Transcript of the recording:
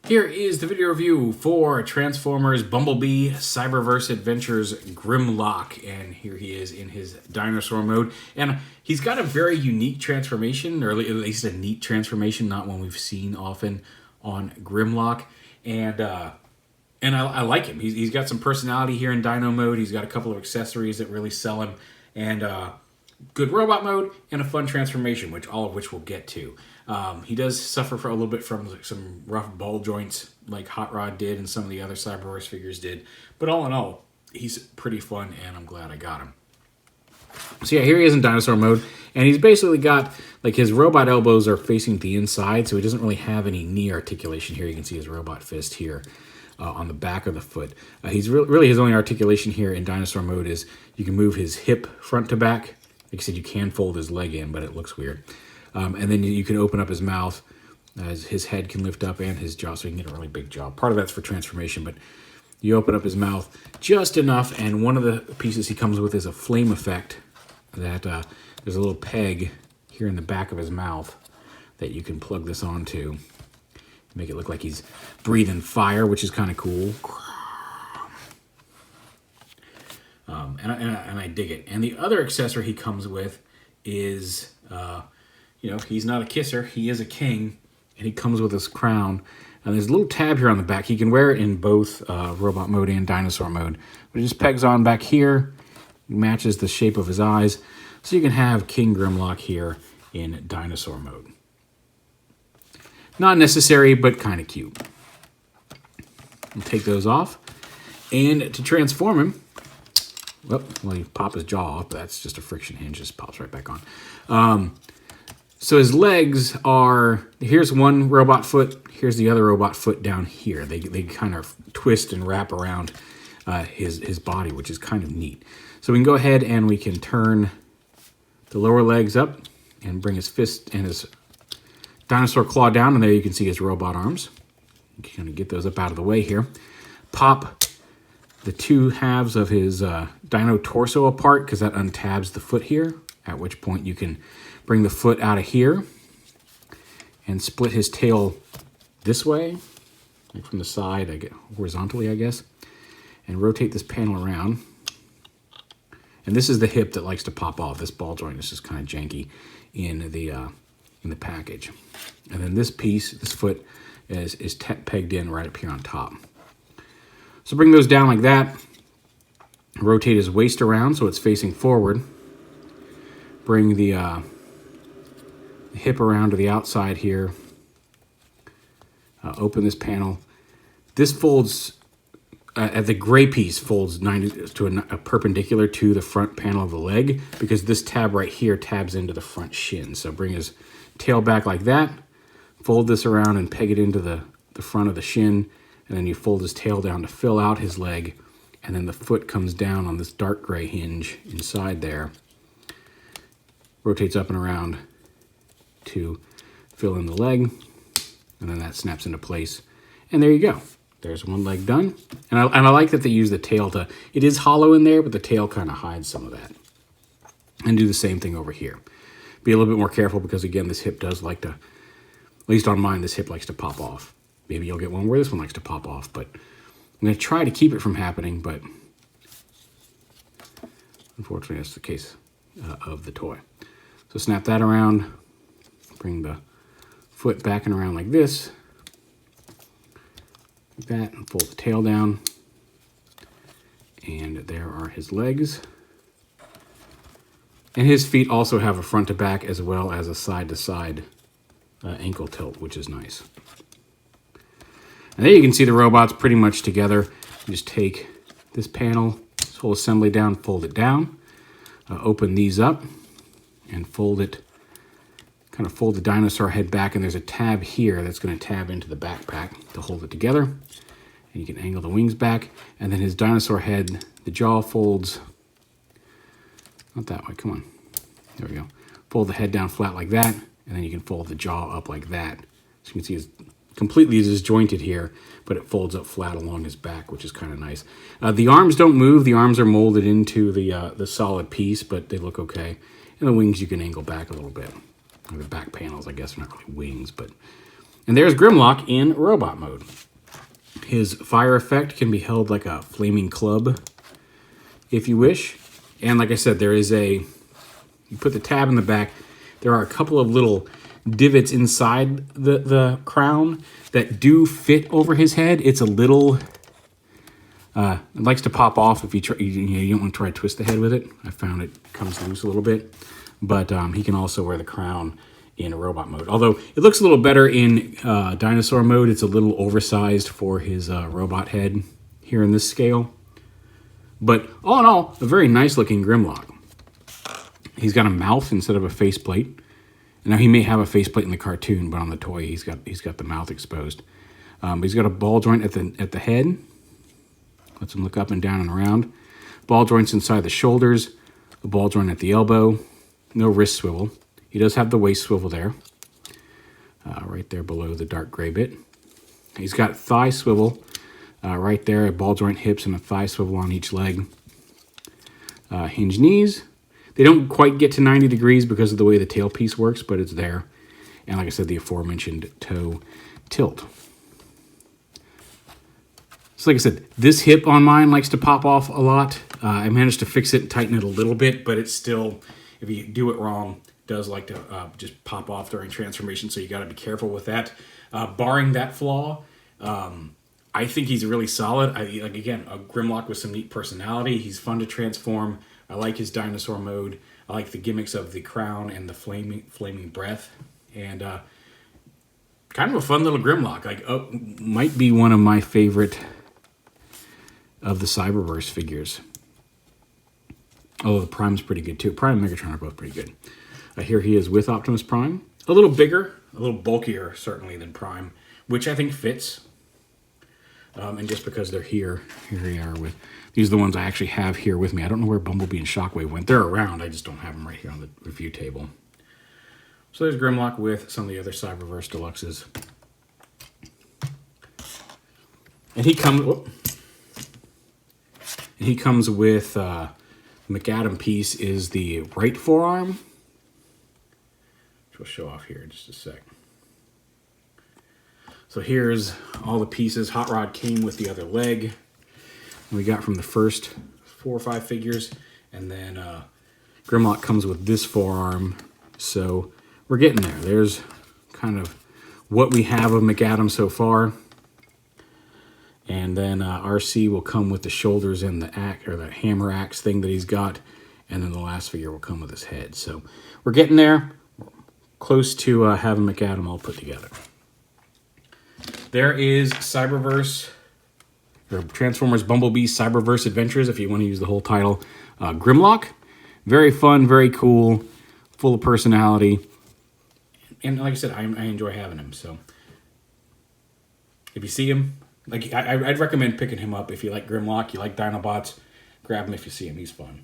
Here is the video review for Transformers Bumblebee Cyberverse Adventures GRIMLOCK, and here he is in his Dinosaur Mode, and he's got a very unique transformation, or at least a neat transformation, not one we've seen often on GRIMLOCK, and I like him. He's got some personality here in Dino Mode. He's got a couple of accessories that really sell him, and good robot mode and a fun transformation, all of which we'll get to. He does suffer for a little bit from some rough ball joints like Hot Rod did and some of the other Cyberverse figures did. But all in all, he's pretty fun, and I'm glad I got him. So yeah, here he is in Dinosaur Mode, and he's basically got, like, his robot elbows are facing the inside, so he doesn't really have any knee articulation here. You can see his robot fist here on the back of the foot. He's really his only articulation here in Dinosaur Mode is you can move his hip front to back. Like I said, you can fold his leg in, but it looks weird. And then you can open up his mouth, as his head can lift up and his jaw, so you can get a really big jaw. Part of that's for transformation, but you open up his mouth just enough, and one of the pieces he comes with is a flame effect that there's a little peg here in the back of his mouth that you can plug this onto. Make it look like he's breathing fire, which is kind of cool. And I dig it. And the other accessory he comes with is, he's not a kisser. He is a king, and he comes with his crown. And there's a little tab here on the back. He can wear it in both Robot Mode and Dinosaur Mode. But it just pegs on back here. Matches the shape of his eyes. So you can have King Grimlock here in Dinosaur Mode. Not necessary, but kind of cute. I'll take those off. And to transform him, you pop his jaw off, but that's just a friction hinge, just pops right back on. So his legs are, here's one robot foot, here's the other robot foot down here. They kind of twist and wrap around his body, which is kind of neat. So we can go ahead and we can turn the lower legs up and bring his fist and his dinosaur claw down, and there you can see his robot arms. You can kind of get those up out of the way here. Pop the two halves of his dino torso apart, because that untabs the foot here, at which point you can bring the foot out of here and split his tail this way, like from the side, horizontally, I guess, and rotate this panel around. And this is the hip that likes to pop off. This ball joint is just kind of janky in the package. And then this piece, this foot, is pegged in right up here on top. So bring those down like that. Rotate his waist around so it's facing forward. Bring the hip around to the outside here. Open this panel. This folds, the gray piece folds 90 to a perpendicular to the front panel of the leg, because this tab right here tabs into the front shin. So bring his tail back like that. Fold this around and peg it into the front of the shin. And then you fold his tail down to fill out his leg, and then the foot comes down on this dark gray hinge inside there. Rotates up and around to fill in the leg, and then that snaps into place. And there you go. There's one leg done. And I like that they use the tail to, it is hollow in there, but the tail kind of hides some of that. And do the same thing over here. Be a little bit more careful, because again, this hip does like to, at least on mine, this hip likes to pop off. Maybe you'll get one where this one likes to pop off, but I'm going to try to keep it from happening, but unfortunately that's the case of the toy. So snap that around, bring the foot back and around like this, like that, and fold the tail down, and there are his legs. And his feet also have a front to back as well as a side to side ankle tilt, which is nice. And there you can see the robots pretty much together. You just take this panel, this whole assembly down, fold it down, open these up, and fold it, kind of fold the dinosaur head back, and there's a tab here that's going to tab into the backpack to hold it together. And you can angle the wings back, and then his dinosaur head, the jaw folds, not that way, come on, there we go. Fold the head down flat like that, and then you can fold the jaw up like that. So you can see it's completely disjointed here, but it folds up flat along his back, which is kind of nice. The arms don't move. The arms are molded into the solid piece, but they look okay. And the wings you can angle back a little bit. Or the back panels, I guess, are not really wings, but And there's Grimlock in robot mode. His fire effect can be held like a flaming club, if you wish. And like I said, there is you put the tab in the back. There are a couple of little divots inside the crown that do fit over his head. It's a little, it likes to pop off if you try, you don't want to try to twist the head with it. I found it comes loose a little bit. But he can also wear the crown in robot mode. Although it looks a little better in dinosaur mode. It's a little oversized for his robot head here in this scale. But all in all, a very nice looking Grimlock. He's got a mouth instead of a faceplate. Now he may have a faceplate in the cartoon, but on the toy he's got the mouth exposed. He's got a ball joint at the head. Lets him look up and down and around. Ball joints inside the shoulders. A ball joint at the elbow. No wrist swivel. He does have the waist swivel there. Right there below the dark gray bit. He's got thigh swivel right there. A ball joint hips and a thigh swivel on each leg. Hinge knees. They don't quite get to 90 degrees because of the way the tailpiece works, but it's there. And like I said, the aforementioned toe tilt. So like I said, this hip on mine likes to pop off a lot. I managed to fix it and tighten it a little bit, but it's still, if you do it wrong, does like to just pop off during transformation, so you got to be careful with that. Barring that flaw, I think he's really solid. Again, a Grimlock with some neat personality. He's fun to transform. I like his dinosaur mode. I like the gimmicks of the crown and the flaming breath. And kind of a fun little Grimlock. Might be one of my favorite of the Cyberverse figures. Although the Prime's pretty good too. Prime and Megatron are both pretty good. Here he is with Optimus Prime. A little bigger, a little bulkier certainly than Prime, which I think fits. And just because they're here they are with, these are the ones I actually have here with me. I don't know where Bumblebee and Shockwave went. They're around, I just don't have them right here on the review table. So there's Grimlock with some of the other Cyberverse Deluxes. And he comes with, McAdam piece is the right forearm, which we'll show off here in just a sec. So here's all the pieces. Hot Rod came with the other leg. We got from the first 4 or 5 figures. And then Grimlock comes with this forearm. So we're getting there. There's kind of what we have of McAdam so far. And then RC will come with the shoulders and the hammer axe thing that he's got. And then the last figure will come with his head. So we're getting there. We're close to having McAdam all put together. There is Cyberverse, or Transformers Bumblebee Cyberverse Adventures, if you want to use the whole title. Grimlock. Very fun, very cool, full of personality. And like I said, I enjoy having him. So if you see him, I'd recommend picking him up if you like Grimlock, you like Dinobots. Grab him if you see him. He's fun.